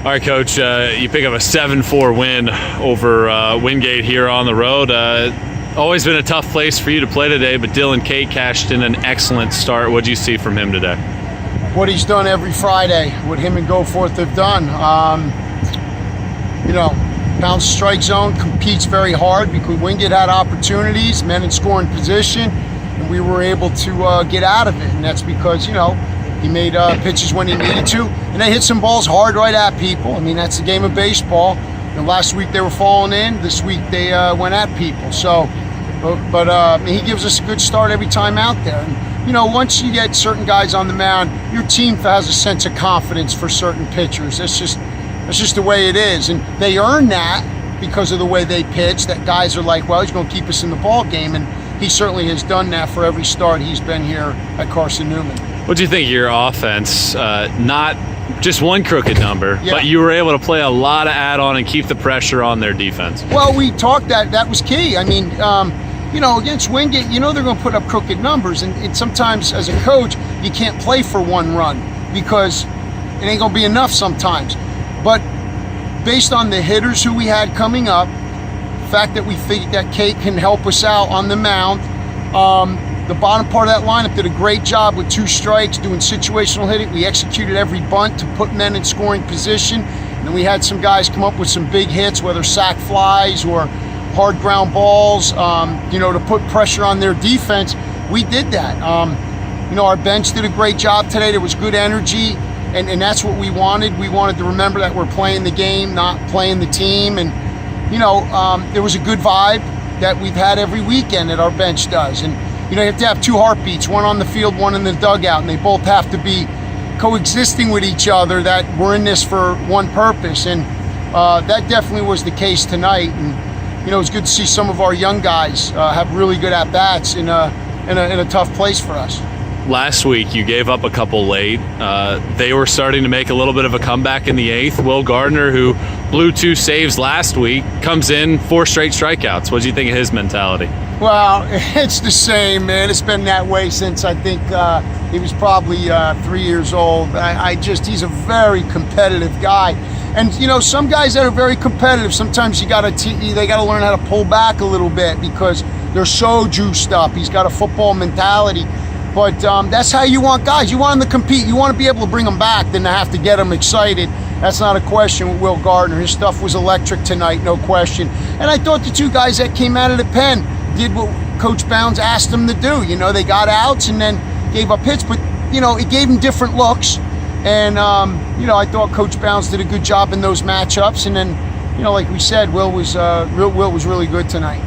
All right, Coach, you pick up a 7-4 win over Wingate here on the road. Always been a tough place for you to play today, but Dylan Cate cashed in an excellent start. What did you see from him today? What he's done every Friday, what him and Goforth have done. Pound strike zone, competes very hard because Wingate had opportunities, men in scoring position, and we were able to get out of it. And that's because, he made pitches when he needed to, and they hit some balls hard right at people. I mean, that's the game of baseball. Last week they were falling in. This week they went at people. So, but he gives us a good start every time out there. And, once you get certain guys on the mound, your team has a sense of confidence for certain pitchers. That's just the way it is, and they earn that because of the way they pitch. That guys are like, well, he's going to keep us in the ball game, and he certainly has done that for every start he's been here at Carson-Newman. What do you think of your offense? Not just one crooked number, but you were able to play a lot of add-on and keep the pressure on their defense. Well, we talked that was key. I mean, against Wingate, they're going to put up crooked numbers, and sometimes as a coach, you can't play for one run because it ain't going to be enough sometimes. But based on the hitters who we had coming up, the fact that we think that Cate can help us out on the mound, the bottom part of that lineup did a great job with 2 strikes, doing situational hitting. We executed every bunt to put men in scoring position. And then we had some guys come up with some big hits, whether sac flies or hard ground balls, to put pressure on their defense. We did that. Our bench did a great job today. There was good energy, and that's what we wanted. We wanted to remember that we're playing the game, not playing the team. And, there was a good vibe that we've had every weekend that our bench does. And, you have to have 2 heartbeats, one on the field, one in the dugout, and they both have to be coexisting with each other, that we're in this for one purpose. And that definitely was the case tonight. And, it was good to see some of our young guys have really good at-bats in a tough place for us. Last week, you gave up a couple late. They were starting to make a little bit of a comeback in the 8th. Will Gardner, who blew 2 saves last week, comes in 4 straight strikeouts. What do you think of his mentality? Well, it's the same, man. It's been that way since I think he was probably 3 years old. He's a very competitive guy. And, some guys that are very competitive, sometimes they got to learn how to pull back a little bit because they're so juiced up. He's got a football mentality. But that's how you want guys. You want them to compete. You want to be able to bring them back than to have to get them excited. That's not a question with Will Gardner. His stuff was electric tonight, no question. And I thought the 2 guys that came out of the pen did what Coach Bounds asked them to do. They got outs and then gave up hits, but, it gave them different looks. And, I thought Coach Bounds did a good job in those matchups. And then, like we said, Will was really good tonight.